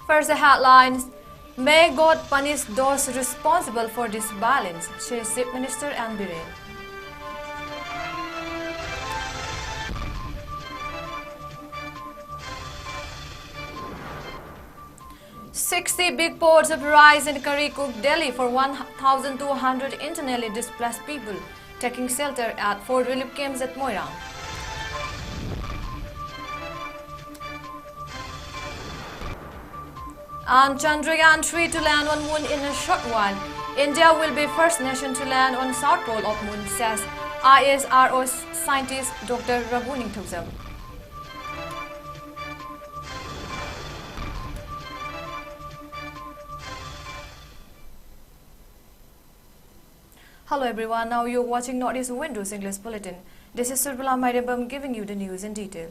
First, the headlines. May God punish those responsible for this violence, says Chief Minister 𝗏𝗡𝗡𝗏. "60 big ports of rice in 𝗥𝗘𝗦𝗡𝗙, Delhi for 1,200 internally displaced people taking shelter at 4 relief camps at Moirang. And Chandrayaan-3 to land on Moon in a short while. India will be first nation to land on South Pole of Moon, says ISRO scientist Dr. 𝗩𝗢𝗢𝗡𝗟𝗏. Hello everyone, now you're watching Northeast Windows English Bulletin. This is SURBALA MAIREMBAM giving you the news in detail.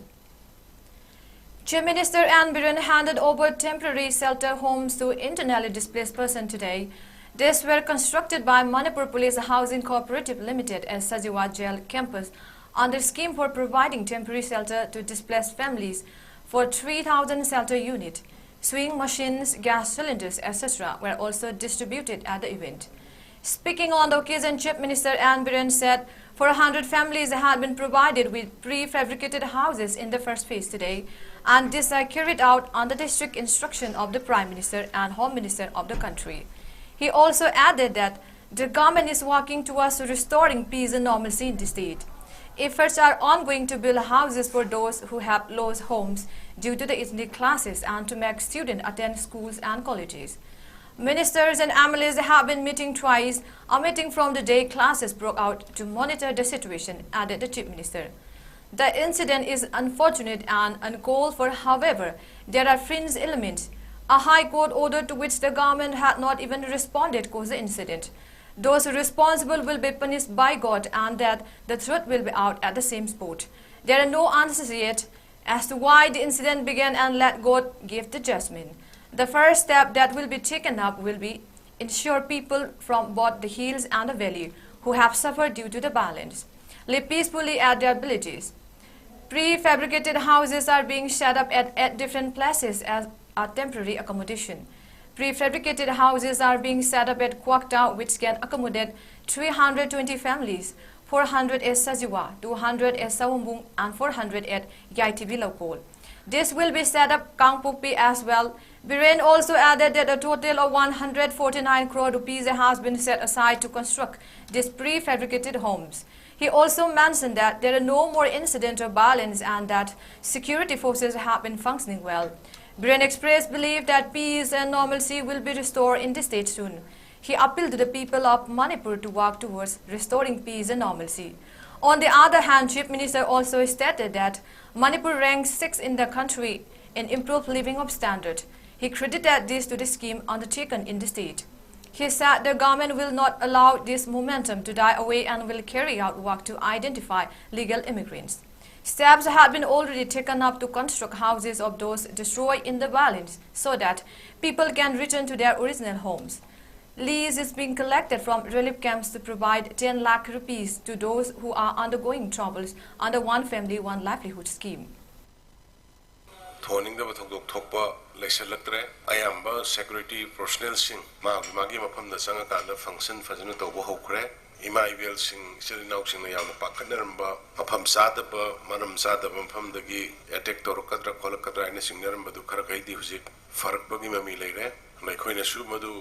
Chief Minister 𝗏𝗏𝗡𝗏 handed over temporary shelter homes to internally displaced persons today. These were constructed by Manipur Police Housing Cooperative Limited at 𝗧𝗛𝗢𝗢𝗏 jail campus under scheme for providing temporary shelter to displaced families for 3,000 shelter units. Sewing machines, gas cylinders, etc. were also distributed at the event. Speaking on the occasion, Chief Minister 𝗏𝗏𝗡𝗏 said 400 families had been provided with prefabricated houses in the first phase today, and these are carried out under the strict instruction of the Prime Minister and Home Minister of the country. He also added that the government is working towards restoring peace and normalcy in the state. Efforts are ongoing to build houses for those who have lost homes due to the ethnic clashes and to make students attend schools and colleges. Ministers and MLAs have been meeting twice, omitting from the day classes broke out to monitor the situation, added the Chief Minister. The incident is unfortunate and uncalled for, however, there are fringe elements. A High Court order to which the government had not even responded caused the incident. Those responsible will be punished by God, and that the truth will be out at the same spot. There are no answers yet as to why the incident began, and let God give the judgment. The first step that will be taken up will be ensure people from both the hills and the valley who have suffered due to the violence live peacefully at their villages. Prefabricated houses are being set up at 8 different places as a temporary accommodation. Prefabricated houses are being set up at 𝗥𝗘𝗦𝗏, which can accommodate 320 families, 400 at 𝗧𝗛𝗢, 200 at 𝗪𝗠𝗡𝗡, and 400 at 𝗖𝗢𝗢𝗏 local. This will be set up 𝗥𝗘𝗦𝗡 as well. Biren also added that a total of 149 crore rupees has been set aside to construct these prefabricated homes. He also mentioned that there are no more incidents of violence and that security forces have been functioning well. Biren expressed belief that peace and normalcy will be restored in the state soon. He appealed to the people of Manipur to work towards restoring peace and normalcy. On the other hand, Chief Minister also stated that Manipur ranks 6th in the country in improved living of standard. He credited this to the scheme undertaken in the state. He said the government will not allow this momentum to die away and will carry out work to identify legal immigrants. Steps have been already taken up to construct houses of those destroyed in the violence so that people can return to their original homes. Lease is being collected from relief camps to provide 10 lakh rupees to those who are undergoing troubles under One Family, One Livelihood scheme. ꯊꯣꯛꯅꯤꯡꯗꯕ ꯊꯧꯗꯣꯛ ꯊꯣꯛꯄ ꯂꯩꯁꯜꯂꯛꯇ꯭ꯔꯦ ꯑꯌꯥꯝꯕ security ꯄꯔꯁꯣꯅꯦꯜꯁꯤꯡ ꯃꯥꯒꯤ ꯃꯐꯝꯗ ꯆꯪꯉꯀꯥꯟꯗ function ꯐꯖꯅ ꯇꯧꯕ ꯍꯧꯈ꯭ꯔꯦ ꯏꯃꯥ ꯏꯕꯦꯜꯁꯤꯡ ꯏꯆꯤꯜ ꯏꯅꯥꯎꯁꯤꯡꯅ ꯌꯥꯝꯅ ꯄꯥꯈꯠꯅꯔꯝꯕ ꯃꯐꯝ ꯆꯥꯗꯕ ꯃꯔꯝ ꯆꯥꯗꯕ ꯃꯐꯝꯗꯒꯤ ꯑꯦꯇꯦꯛ ꯇꯧꯔꯛꯀꯗ꯭ꯔꯥ ꯈꯣꯠꯂꯛꯀꯗ꯭ꯔꯥ ꯍꯥꯏꯅ ꯆꯤꯡꯅꯔꯝꯕꯗꯨ ꯈꯔꯈꯩꯗꯤ ꯍꯧꯖꯤꯛ ꯐꯔꯛꯄꯒꯤ ꯃꯃꯤ ꯂꯩꯔꯦ ꯑꯩꯈꯣꯏꯅꯁꯨ ꯃꯗꯨ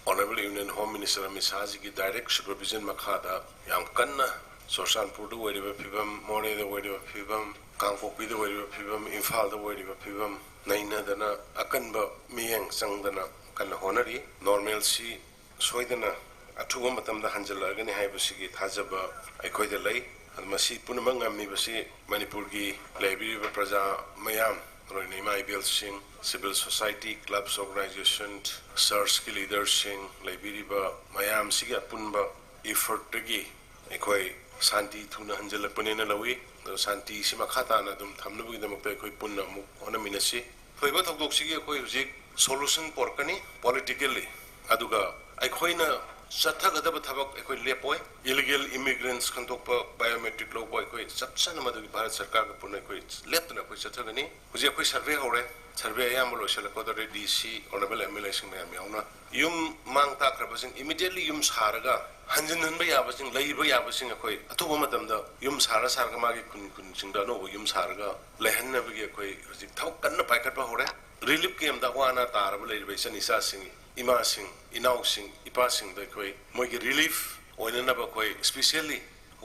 Honorable Union Home Minister 𝗏𝗏𝗡𝗏ꯒꯤ direct supervision ꯃꯈꯥꯗ ꯌꯥꯝ ꯀꯟꯅ ꯆꯨꯔꯆꯥꯟꯄꯨꯔꯗ ꯑꯣꯏꯔꯤꯕ ꯐꯤꯕꯝ ꯃꯣꯔꯦꯗ ꯑꯣꯏꯔꯤꯕ ꯐꯤꯕꯝ ꯀꯥꯡꯄꯣꯛꯄꯤꯗ ꯑꯣꯏꯔꯤꯕ ꯐꯤꯕꯝ ꯏꯝꯐꯥꯜꯗ ꯑꯣꯏꯔꯤꯕ ꯐꯤꯕꯝ ꯅꯩꯅꯗꯅ ꯑꯀꯟꯕ ꯃꯤꯠꯌꯦꯡ ꯆꯪꯗꯅ ꯀꯟꯅ ꯍꯣꯠꯅꯔꯤ ꯅꯣꯔꯃꯦꯜꯁꯤ ꯁꯣꯏꯗꯅ ꯑꯊꯨꯕ ꯃꯇꯝꯗ ꯍꯟꯖꯤꯜꯂꯛꯑꯒꯅꯤ ꯍꯥꯏꯕꯁꯤꯒꯤ ꯊꯥꯖꯕ ꯑꯩꯈꯣꯏꯗ ꯂꯩ ꯃꯁꯤ ꯄꯨꯝꯅꯃꯛ ꯉꯝꯃꯤꯕꯁꯤ ꯃꯅꯤꯄꯨꯔꯒꯤ ꯂꯩꯕꯤꯔꯤꯕ ꯄ꯭ꯔꯖꯥ ꯃꯌꯥꯝ ꯂꯣꯏꯅ ꯏꯃꯥ ꯏꯕꯦꯜꯁꯤꯡ ꯁꯤꯚꯤꯜ ꯁꯣꯁꯥꯏꯇꯤ ꯀ꯭ꯂꯕꯁ ꯑꯣꯔꯒꯅꯥꯏꯖꯦꯁꯟ ꯆꯔꯆꯀꯤ ꯂꯤꯗꯔꯁꯤꯡ ꯂꯩꯕꯤꯔꯤꯕ ꯃꯌꯥꯝꯁꯤꯒꯤ ꯑꯄꯨꯟꯕ ꯏꯐꯔꯠꯇꯒꯤ ꯑꯩꯈꯣꯏ ꯁꯥꯟꯇꯤ ꯊꯨꯅ ꯍꯟꯖꯤꯜꯂꯛꯄꯅꯦꯅ ꯂꯧꯏ ꯑꯗꯨ ꯁꯥꯟꯇꯤꯁꯤ ꯃꯈꯥ ꯇꯥꯅ ꯑꯗꯨꯝ ꯊꯝꯅꯕꯒꯤꯗꯃꯛꯇ ꯑꯩꯈꯣꯏ ꯄꯨꯟꯅ ꯑꯃꯨꯛ ꯍꯣꯠꯅꯃꯤꯟꯅꯁꯤ ꯊꯣꯏꯕ ꯊꯧꯗꯣꯛꯁꯤꯒꯤ ꯑꯩꯈꯣꯏ ꯍꯧꯖꯤꯛ ꯁꯣꯂꯨꯁꯟ ꯄꯣꯔꯛꯀꯅꯤ ꯄꯣꯂꯤꯇꯤꯀꯦꯜꯂꯤ ꯑꯗꯨꯒ ꯑꯩꯈꯣꯏꯅ ꯆꯠꯊꯒꯗꯕ ꯊꯕꯛ ꯑꯩꯈꯣꯏ ꯂꯦꯞꯄꯣꯏ ꯏꯂꯤꯒꯦꯜ ꯏꯃꯤꯒ꯭ꯔꯦꯟꯠꯁ ꯈꯟꯗꯣꯛꯄ ꯕꯥꯏꯑꯣꯃꯦꯇ꯭ꯔꯤꯛ ꯂꯧꯕ ꯑꯩꯈꯣꯏ ꯆꯞ ꯆꯥꯅ ꯃꯗꯨꯒꯤ ꯚꯥꯔꯠ ꯁꯔꯀꯥꯔꯒ ꯄꯨꯟꯅ ꯑꯩꯈꯣꯏ ꯂꯦꯞꯇꯅ ꯑꯩꯈꯣꯏ ꯆꯠꯊꯒꯅꯤ ꯍꯧꯖꯤꯛ ꯑꯩꯈꯣꯏ ꯁꯔꯚꯦ ꯍꯧꯔꯦ ꯁꯔꯚꯦ ꯑꯌꯥꯝꯕ ꯂꯣꯏꯁꯤꯜꯂꯛꯄꯗꯧꯔꯦ ꯗꯤ.ꯁꯤ ꯑꯣꯅꯔꯦꯕꯜ ꯑꯦꯝ.ꯑꯦꯜ.ꯑꯦꯁꯤꯡ ꯃꯌꯥꯝ ꯌꯥꯎꯅ ꯌꯨꯝ ꯃꯥꯡ ꯇꯥꯛꯈ꯭ꯔꯕꯁꯤꯡ ꯏꯃꯤꯗꯤꯌꯦꯠꯂꯤ ꯌꯨꯝ ꯁꯥꯔꯒ ꯍꯟꯖꯤꯟꯍꯟꯕ ꯌꯥꯕꯁꯤꯡ ꯂꯩꯕ ꯌꯥꯕꯁꯤꯡ ꯑꯩꯈꯣꯏ ꯑꯊꯨꯕ ꯃꯇꯝꯗ ꯌꯨꯝ ꯁꯥꯔꯒ ꯃꯥꯒꯤ ꯈꯨꯟꯁꯤꯡꯗ ꯑꯅꯧꯕ ꯌꯨꯝ ꯁꯥꯔꯒ ꯂꯩꯍꯟꯅꯕꯒꯤ ꯑꯩꯈꯣꯏ ꯍꯧꯖꯤꯛ ꯊꯕꯛ ꯀꯟꯅ ꯄꯥꯏꯈꯠꯄ ꯍꯧꯔꯦ ꯔꯤꯂꯤꯐ ꯀꯦꯝꯞꯗ ꯑꯋꯥ ꯑꯅꯥ ꯇꯥꯔꯕ ꯂꯩꯔꯤꯕ ꯏꯆꯟ-ꯏꯆꯥꯁꯤꯡ ꯏꯃꯥꯁꯤꯡ ꯏꯅꯥꯎꯁꯤꯡ ꯏꯄꯥꯁꯤꯡꯗ ꯑꯩꯈꯣꯏ ꯃꯣꯏꯒꯤ ꯔꯤꯂꯤꯐ ꯑꯣꯏꯅꯅꯕ ꯑꯩꯈꯣꯏ ꯁ꯭ꯄꯦꯁꯤꯌꯦꯜꯂꯤ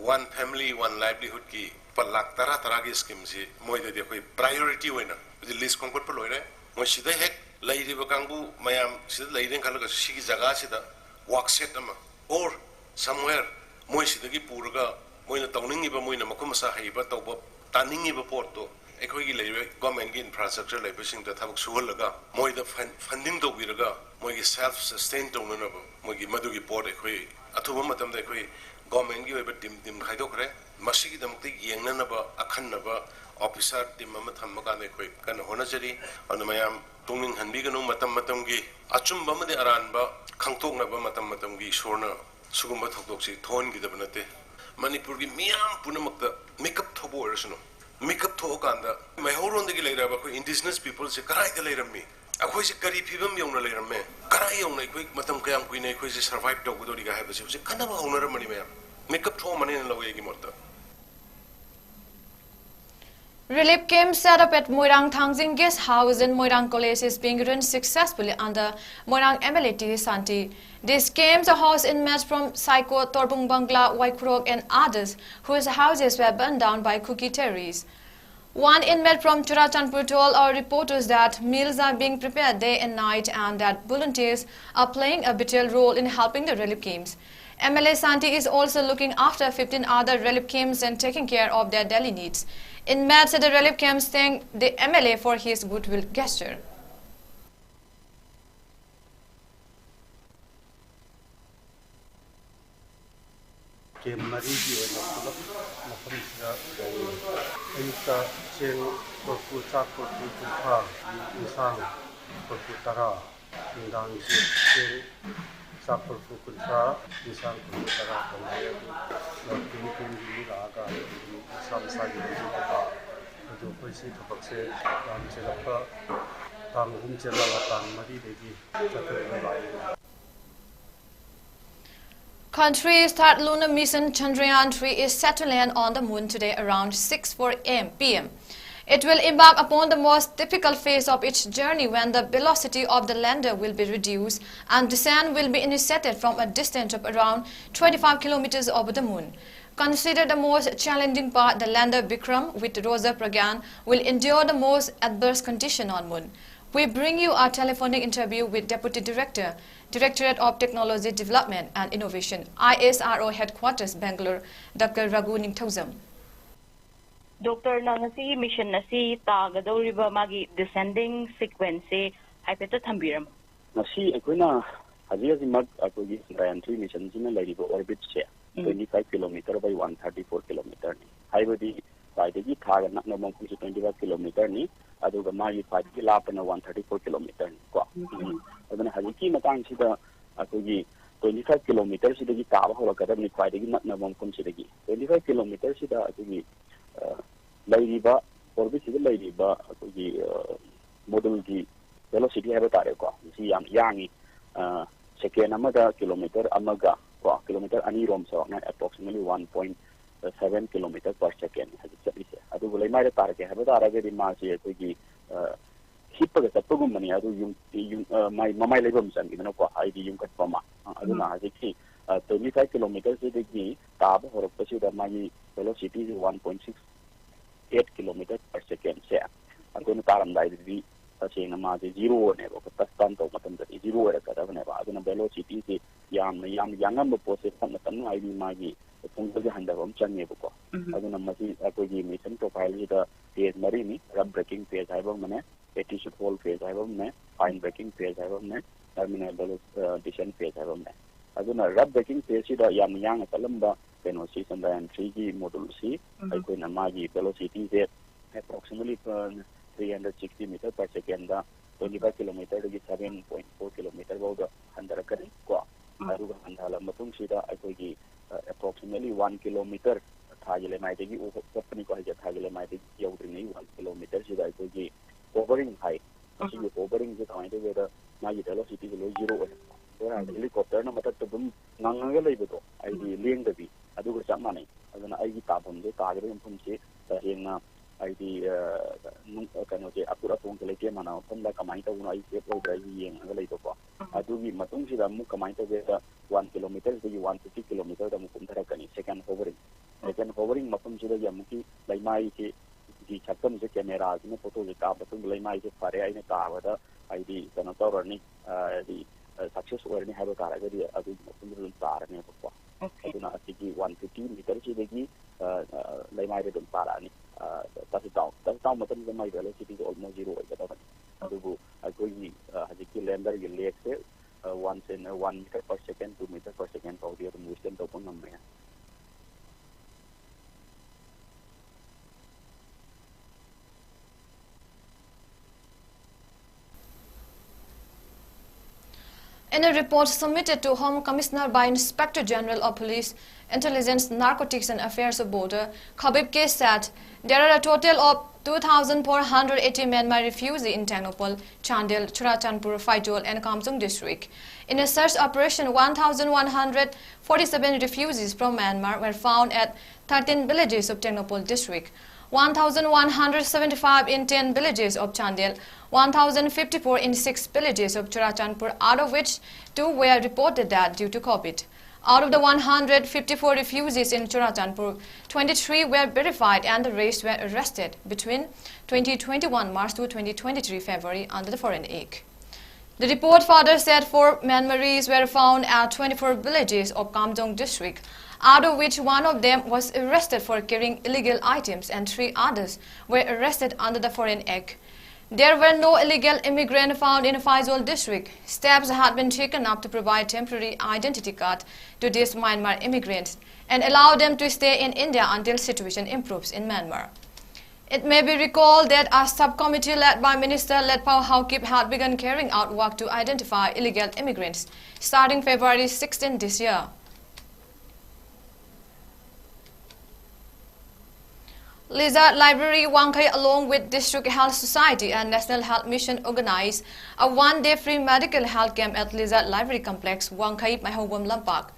ꯋꯥꯟ ꯐꯦꯃꯤꯂꯤ ꯋꯥꯟ ꯂꯥꯏꯚꯂꯤꯍꯨꯗꯀꯤ ꯂꯨꯄꯥ ꯂꯥꯈ ꯇꯔꯥꯒꯤ ꯁ꯭ꯀꯤꯝꯁꯤ ꯃꯣꯏꯗꯗꯤ ꯑꯩꯈꯣꯏ ꯄ꯭ꯔꯥꯏꯌꯣꯔꯤꯇꯤ ꯑꯣꯏꯅ ꯍꯧꯖꯤꯛ ꯂꯤꯁ ꯈꯣꯝꯒꯠꯄ ꯂꯣꯏꯔꯦ ꯃꯣꯏ ꯁꯤꯗ ꯍꯦꯛ ꯂꯩꯔꯤꯕ ꯀꯥꯡꯕꯨ ꯃꯌꯥꯝ ꯁꯤꯗ ꯂꯩꯔꯦꯅ ꯈꯜꯂꯒ ꯁꯤꯒꯤ ꯖꯒꯥꯁꯤꯗ ꯋꯥꯛꯁꯦꯠ ꯑꯃ ꯑꯣꯔ ꯁꯝꯋꯦꯌꯔ ꯃꯣꯏ ꯁꯤꯗꯒꯤ ꯄꯨꯔꯒ ꯃꯣꯏꯅ ꯇꯧꯅꯤꯡꯉꯤꯕ ꯃꯣꯏꯅ ꯃꯈꯨꯠ ꯃꯁꯥ ꯍꯩꯕ ꯇꯧꯕ ꯇꯥꯅꯤꯡꯉꯤꯕ ꯄꯣꯠꯇꯣ ꯑꯩꯈꯣꯏꯒꯤ ꯂꯩꯔꯤꯕ ꯒꯣꯔꯃꯦꯟꯒꯤ ꯏꯟꯐ꯭ꯔꯥꯁ꯭ꯇ꯭ꯔꯛꯆꯔ ꯂꯩꯕꯁꯤꯡꯗ ꯊꯕꯛ ꯁꯨꯍꯜꯂꯒ ꯃꯣꯏꯗ ꯐꯟꯗꯤꯡ ꯇꯧꯕꯤꯔꯒ ꯃꯣꯏꯒꯤ ꯁꯦꯜꯐ ꯁꯁꯇꯦꯟ ꯇꯧꯅꯅꯕ ꯃꯣꯏꯒꯤ ꯃꯗꯨꯒꯤ ꯄꯣꯠ ꯑꯩꯈꯣꯏ ꯑꯊꯨꯕ ꯃꯇꯝꯗ ꯑꯩꯈꯣꯏ ꯒꯣꯔꯃꯦꯟꯒꯤ ꯑꯣꯏꯕ ꯇꯤꯝ ꯈꯥꯏꯗꯣꯛꯈ꯭ꯔꯦ ꯃꯁꯤꯒꯤꯗꯃꯛꯇ ꯌꯦꯡꯅꯅꯕ ꯑꯈꯟꯅꯕ ꯑꯣꯐꯤꯁꯥꯔ ꯇꯤꯝ ꯑꯃ ꯊꯝꯕ ꯀꯥꯟꯗ ꯑꯩꯈꯣꯏ ꯀꯟꯅ ꯍꯣꯠꯅꯖꯔꯤ ꯑꯗꯨꯅ ꯃꯌꯥꯝ ꯄꯨꯛꯅꯤꯡ ꯍꯟꯕꯤꯒꯅꯨ ꯃꯇꯝꯒꯤ ꯑꯆꯨꯝꯕ ꯑꯃꯗꯤ ꯑꯔꯥꯟꯕ ꯈꯪꯇꯣꯛꯅꯕ ꯃꯇꯝꯒꯤ ꯏꯁꯣꯔꯅ ꯁꯤꯒꯨꯝꯕ ꯊꯧꯗꯣꯛꯁꯤ ꯊꯣꯛꯍꯟꯈꯤꯗꯕ ꯅꯠꯇꯦ ꯃꯅꯤꯄꯨꯔꯒꯤ ꯃꯤꯌꯥꯝ ꯄꯨꯝꯅꯃꯛꯇ ꯃꯤꯀꯞ ꯊꯣꯛꯄ ꯑꯣꯏꯔꯁꯅꯨ ꯃꯤꯀꯞ ꯊꯣꯛꯑꯀꯥꯟꯗ ꯃꯩꯍꯧꯔꯣꯟꯗꯒꯤ ꯂꯩꯔꯕ ꯑꯩꯈꯣꯏ ꯏꯟꯗꯤꯖꯤꯅꯁ ꯄꯤꯄꯜꯁꯦ ꯀꯗꯥꯏꯗ ꯂꯩꯔꯝꯃꯤ ꯑꯩꯈꯣꯏꯁꯦ ꯀꯔꯤ ꯐꯤꯕꯝ ꯌꯧꯅ ꯂꯩꯔꯝꯃꯦ ꯀꯗꯥꯏ ꯌꯧꯅ ꯑꯩꯈꯣꯏ ꯃꯇꯝ ꯀꯌꯥꯝ ꯀꯨꯏꯅ ꯑꯩꯈꯣꯏꯁꯦ ꯁꯔꯚꯥꯏꯚ ꯇꯧꯒꯗꯧꯔꯤꯒ ꯍꯥꯏꯕꯁꯦ ꯍꯧꯖꯤꯛ ꯈꯟꯅꯕ ꯍꯧꯅꯔꯝꯕꯅꯤ ꯃꯌꯥꯝ ꯃꯤꯀꯞ ꯊꯣꯛꯑꯝꯃꯅꯤꯅ ꯂꯧꯋꯦ ꯑꯩꯒꯤ ꯃꯣꯠꯇ Relief camp set up at 𝗧𝗎𝗡𝗧 Guest House in 𝗧𝗎𝗡 College is being run successfully under 𝗧𝗎𝗡 MLA 𝗧𝗛𝗡. These camps house inmates from Psycho, 𝗠𝗢𝗢𝗪, 𝗧𝗢𝗡 and others whose houses were burned down by cookie terrorists. One inmate from 𝗔𝗠𝗢𝗪 told our reporters that meals are being prepared day and night and that volunteers are playing a vital role in helping the relief camps. MLA 𝗧𝗛𝗡 is also looking after 15 other relief camps and taking care of their daily needs. Inmates at the relief camps thank the MLA for his goodwill gesture. Country's third lunar mission Chandrayaan-3 is set to land on the moon today around 6:04 p.m. It will embark upon the most difficult phase of its journey when the velocity of the lander will be reduced and descent will be initiated from a distance of around 25 kilometers over the moon. Considered the most challenging part, the lander Vikram with rover Pragyan will endure the most adverse condition on moon. We bring you our telephonic interview with Deputy Director, Directorate of Technology Development and Innovation, ISRO Headquarters, Bangalore, Dr. 𝗥𝗘𝗟𝗏𝗪𝗏. Doctor Nangasi mission nasi tagadoriba magi descending sequence haipeta thambiram. Nasi ekuna haji mag akogi Chandrayaan-3 mission sina lariba orbit se 25 km by 134 km ni. Haibadi paidagi thaga nakna mangku 25 km ni aduga magi paidagi lapana 134 km ni ko. Aduna haji ki matang sida akogi 25 km sidagi taba horakada ni paidagi nakna mangku sidagi 25 km sida akogi ꯂꯩꯔꯤꯕ ꯑꯣꯔꯕꯤꯠꯁꯤꯗ ꯂꯩꯔꯤꯕ ꯑꯩꯈꯣꯏꯒꯤ ꯃꯣꯗꯨꯜꯒꯤ velocity ꯍꯥꯏꯕ ꯇꯥꯔꯦꯀꯣ ꯃꯁꯤ ꯌꯥꯝ ꯌꯥꯡꯉꯤ second ꯑꯃꯗ kilometre ꯑꯃꯒ ꯀꯣ ꯀꯤꯂꯣꯃꯤꯇꯔ ꯑꯅꯤꯔꯣꯝ ꯆꯥꯎꯔꯥꯛꯅ ꯑꯦꯄ꯭ꯔꯣꯛꯁꯤꯃꯦꯠꯂꯤ 1.7 ꯀꯤꯂꯣꯃꯤꯇꯔ ꯄꯔ ꯁꯦꯀꯦꯟ ꯍꯧꯖꯤꯛ ꯆꯠꯂꯤꯁꯦ ꯑꯗꯨꯕꯨ ꯂꯩꯃꯥꯏꯗ ꯇꯥꯔꯒꯦ ꯍꯥꯏꯕ ꯇꯥꯔꯒꯗꯤ ꯃꯥꯁꯤ ꯑꯩꯈꯣꯏꯒꯤ ꯍꯤꯞꯄꯒ ꯆꯠꯄꯒꯨꯝꯕꯅꯤ ꯑꯗꯨ ꯃꯃꯥꯏ ꯂꯩꯐꯝ ꯆꯪꯉꯤꯗꯅꯀꯣ ꯍꯥꯏꯗꯤ ꯌꯨꯝꯈꯠꯄ ꯑꯃ ꯑꯗꯨꯅ ꯍꯧꯖꯤꯛꯀꯤ 25 ꯀꯤꯂꯣꯃꯤꯇꯔꯁꯤꯗꯒꯤ ꯇꯥꯕ ꯍꯧꯔꯛꯄꯁꯤꯗ ꯃꯥꯒꯤ ꯚꯦꯂꯣꯁꯤꯇꯤꯁꯤ 1.68 km per second se aduna taramdaididi tasena maase zero ne ba tastan to matamdadi zero era kadabane ba aduna velocity si yam yangam process na tan ai magi pungge handabam change ba ko aduna masi akogi mission profile ida phase mari ni rub breaking phase haibam mane petition hole phase haibam ne fine breaking phase haibam ne terminal descent phase haibam ne aduna rub breaking phase ida yam yang talamba si Chandrayaan-3 की module सी कोई नमाजी velocity से approximately 360 metre पर second 25 kilometre की 7.4 kilometre बहुत अंदर करें को aduga handala matung sida aikogi approximately 1 kilometer thagile mai degi opani ko haja thagile mai degi yaudrini 1 kilometer sida aikogi hovering high asi hovering je kamai de da magi velocity lo zero ora helicopter na mata tum ngangaga leibodo ai di leng da bi aduga chamane aduna ai gi tabum de tagre pum se hengna ai di kano je akura pung le ke mana pum da kamai ta una ai se pro dai yeng aga leido ko adugi matung sida mu kamai ta de 1 kilometer de 150 kilometer da mu kum thara kani second hovering mapum sida yamuki laimai ke di chakam je camera ne photo je ka patung laimai je pare ai ne ta wada ai di kano tawrani di success orani haba karaga di adu mapum ru tarane ko aduna asigi 150 meter je degi laimai de dum parani tas matam je mai velocity is almost zero ai da adugu agoi hajiki lander ge lake se 1 meter per second 2 meter per second for the motion to pon namme In a report submitted to Home Commissioner by Inspector General of Police, Intelligence, Narcotics and Affairs of Border, 𝗥𝗘𝗦𝗢𝗏 said there are a total of 2,480 Myanmar refugees in 𝗥𝗘𝗦𝗢𝗏, Chandel, 𝗔𝗢𝗡𝗏, 𝗪𝗏𝗡 and Kamsung district. In a search operation, 1,147 refugees from Myanmar were found at 13 villages of 𝗥𝗘𝗦𝗢𝗏 district, 1,175 in 10 villages of Chandel, 1,054 in 6 villages of 𝗔𝗢𝗡, out of which 2 were reported dead due to COVID. Out of the 154 refugees in 𝗔𝗢𝗡, 23 were verified and the rest were arrested between 2021 March to 2023 February under the Foreign Act. The report further said 4 Myanmaris were found at 24 villages of Kamsung district, out of which 1 of them was arrested for carrying illegal items and 3 others were arrested under the Foreign Act. There were no illegal immigrants found in Faizol district. Steps had been taken up to provide temporary identity card to these Myanmar immigrants and allow them to stay in India until situation improves in Myanmar. It may be recalled that a subcommittee led by Minister 𝗩𝗢𝗥𝗡 had begun carrying out work to identify illegal immigrants starting February 16 this year. Lizard Library 𝗥𝗘𝗦𝗢𝗥 along with District Health Society and National Health Mission organized a one-day free medical health camp at Lizard Library Complex, 𝗥𝗘𝗦𝗢𝗥, 𝗪𝗡.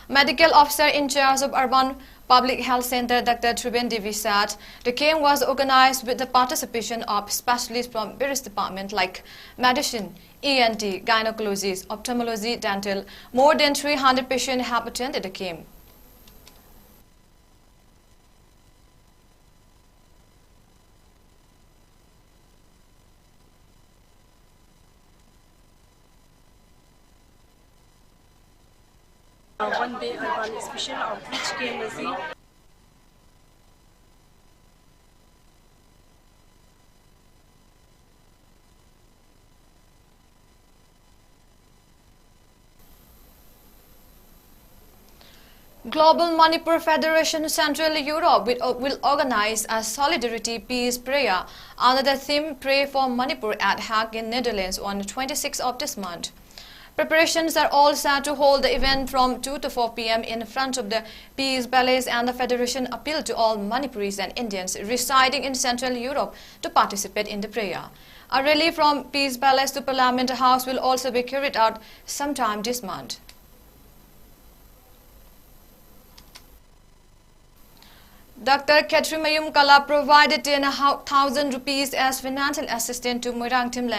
Medical Officer in charge of Urban Public Health Center, Dr. 𝗔𝗢𝗢𝗣𝗢 said the camp was organized with the participation of specialists from various departments like medicine, ENT, gynecology, ophthalmology, dental. More than 300 patients have attended the camp. One day urban special outreach came as Global Manipur Federation Central Europe will organize a Solidarity Peace Prayer under the theme Pray for Manipur at Hague in Netherlands on the 26th of this month. Preparations are all set to hold the event from 2 to 4 p.m. in front of the Peace Palace, and the Federation appealed to all Manipuris and Indians residing in Central Europe to participate in the prayer. A rally from Peace Palace to Parliament House will also be carried out sometime this month. Dr. 𝗥𝗘𝗦𝗢𝗥𝗏 provided 10,000 rupees as financial assistance to Moirangthim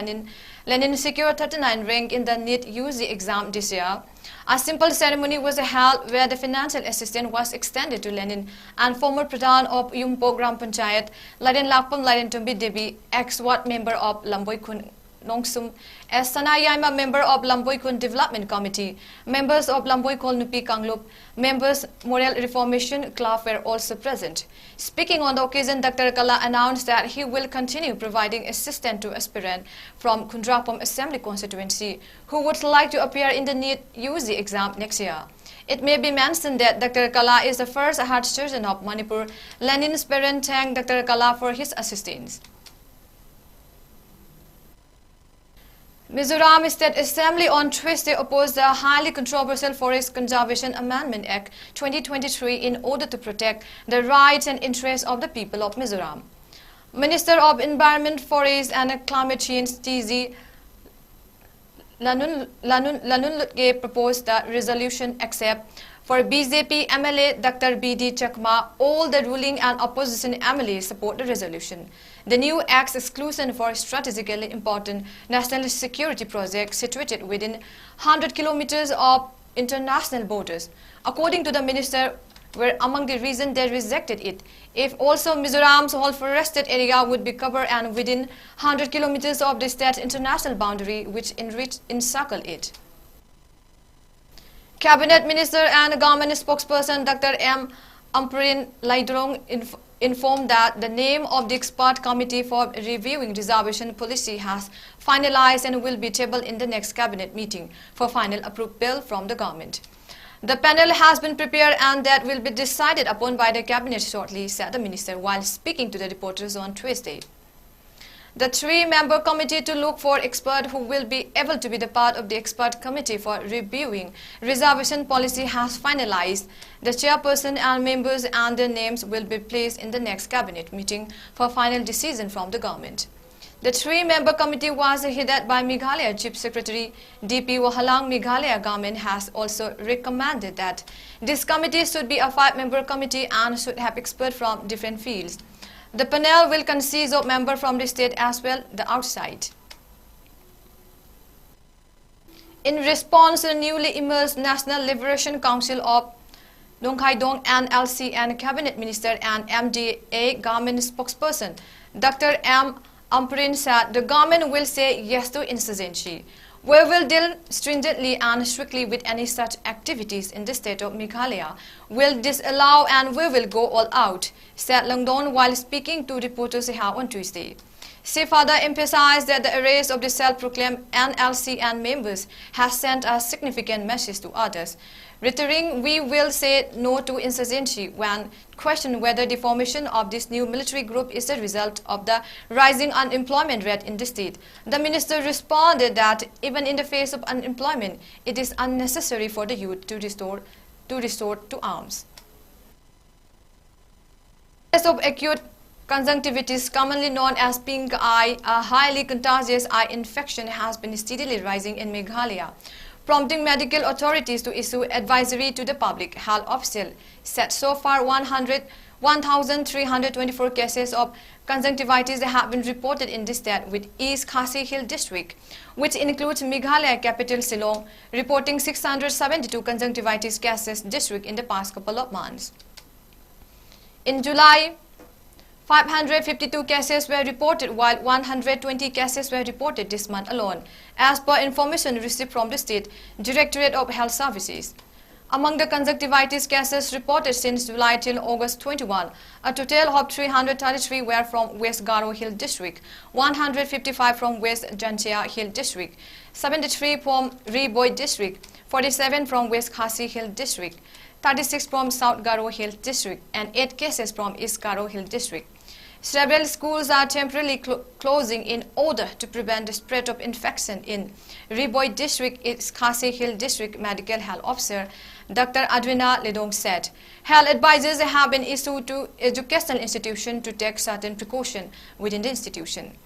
Lenin secured 39 rank in the NEET UG exam this year. A simple ceremony was held where the financial assistance was extended to Lenin and former Pradhan of Yumpo Gram Panchayat, 𝗪𝗏𝗡𝗪 𝗪𝗏𝗡𝗪 Devi, ex-ward member of Lamboikun Nongsum, as Sanayaima member of Lamboikun Development Committee, members of Lamboikul Nupi Kanglup, members Moral Reformation Club were also present. Speaking on the occasion, Dr. Kala announced that he will continue providing assistance to aspirants from Kundrapam Assembly constituency who would like to appear in the NEET UG exam next year. It may be mentioned that Dr. Kala is the first heart surgeon of Manipur. Lenin's parents thanked Dr. Kala for his assistance. Mizoram State Assembly on Tuesday opposed the highly controversial Forest Conservation Amendment Act 2023 in order to protect the rights and interests of the people of Mizoram. Minister of Environment, Forest and Climate Change 𝗍𝗠𝗢𝗓𝗓 proposed the resolution except for BJP MLA Dr. B.D. Chakma. All the ruling and opposition MLAs support the resolution. The new act's exclusion for strategically important national security projects situated within 100 kilometers of international borders, according to the minister, were among the reasons they rejected it. If also Mizoram's whole forested area would be covered and within 100 kilometers of the state's international boundary which encircle it. Cabinet Minister and Government Spokesperson Dr. 𝗟𝗔𝗡𝗦𝗡 informed that the name of the expert committee for reviewing reservation policy has finalized and will be tabled in the next cabinet meeting for final approval from the government. The panel has been prepared and that will be decided upon by the cabinet shortly, said the minister while speaking to the reporters on Tuesday. The three-member committee to look for experts who will be able to be the part of the expert committee for reviewing reservation policy has finalized. The chairperson and members and their names will be placed in the next cabinet meeting for final decision from the government. The three-member committee was headed by Meghalaya Chief Secretary D.P. Wahalang. Meghalaya government has also recommended that this committee should be a five-member committee and should have experts from different fields. The panel will consist of members from the state as well as the outside. In response to the newly emerged National Liberation Council of Dongkhaidong NLC and Cabinet Minister and MDA government spokesperson Dr. 𝗟𝗔𝗡𝗦𝗡 said the government will say yes to insurgency. We will deal stringently and strictly with any such activities in the state of Meghalaya. We'll disallow and we will go all out, said Langdon while speaking to reporters on Tuesday. She further emphasized that the arrest of the self-proclaimed NLC and members has sent a significant message to others, reiterating we will say no to insurgency when questioned whether the formation of this new military group is a result of the rising unemployment rate in the state. The minister responded that even in the face of unemployment, it is unnecessary for the youth to resort to arms. The case of acute conjunctivitis, commonly known as pink eye, a highly contagious eye infection, has been steadily rising in Meghalaya, prompting medical authorities to issue advisory to the public health official. Said so far 1,324 cases of conjunctivitis have been reported in the state, with East Khasi Hill district, which includes Meghalaya capital Shillong, reporting 672 conjunctivitis cases district in the past couple of months. In July, 552 cases were reported, while 120 cases were reported this month alone, as per information received from the State Directorate of Health Services. Among the conjunctivitis cases reported since July till August 21, a total of 333 were from West Garo Hill District, 155 from West Janchia Hill District, 73 from Ri-Boi District, 47 from West Khasi Hill District, 36 from South Garo Hill District, and 8 cases from East Garo Hill District. Several schools are temporarily closing in order to prevent the spread of infection in Ri-Boi District. East Khasi Hill District Medical Health Officer Dr. Adwina Ledong said health advices have been issued to educational institutions to take certain precautions within the institution.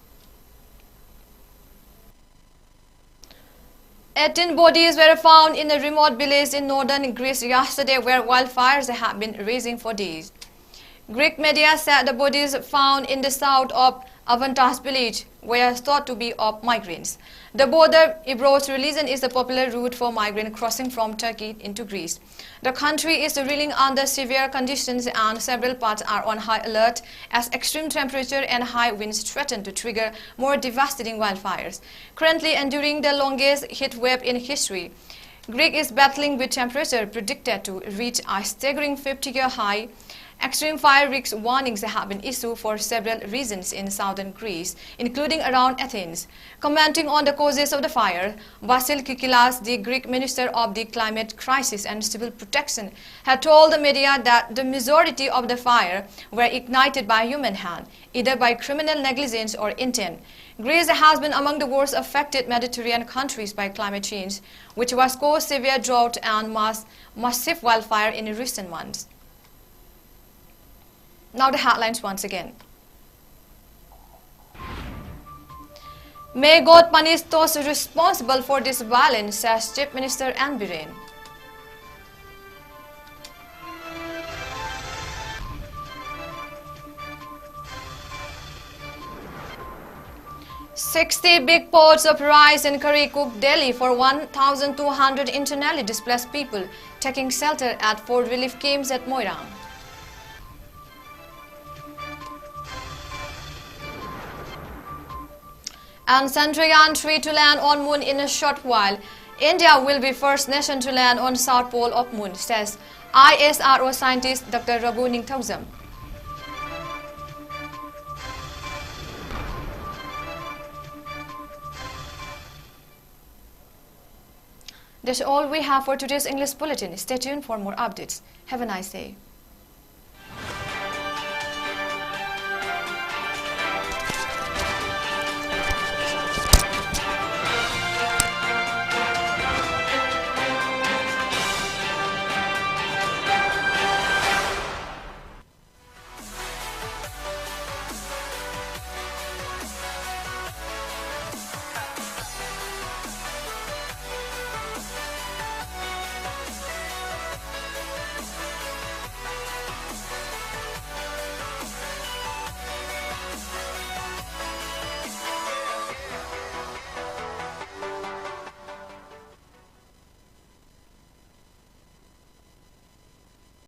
18 bodies were found in a remote village in northern Greece yesterday where wildfires have been raging for days. Greek media said the bodies found in the south of Avantas village were thought to be of migrants. The border Ibros region is a popular route for migrant crossing from Turkey into Greece. The country is reeling under severe conditions and several parts are on high alert as extreme temperature and high winds threaten to trigger more devastating wildfires. Currently enduring the longest heat wave in history, Greece is battling with temperature predicted to reach a staggering 50-year high Extreme fire risk warnings have been issued for several regions in southern Greece, including around Athens. Commenting on the causes of the fire, 𝗣𝗨𝗡𝗧, the Greek Minister of the Climate Crisis and Civil Protection, had told the media that the majority of the fire were ignited by human hand, either by criminal negligence or intent. Greece has been among the worst affected Mediterranean countries by climate change, which has caused severe drought and massive wildfire in recent months. Now the headlines once again. May God punish those responsible for this violence, says Chief Minister 𝗪𝗡𝗡. $60 big pots of rice and curry cooked daily for 1,200 internally displaced people taking shelter at 4 relief camps at Moirang. And Chandrayaan-3 to land on Moon in a short while. India will be first nation to land on South Pole of Moon, says ISRO scientist Dr. 𝗥𝗘𝗦𝗣𝗢𝗒. That's all we have for today's English Bulletin. Stay tuned for more updates. Have a nice day.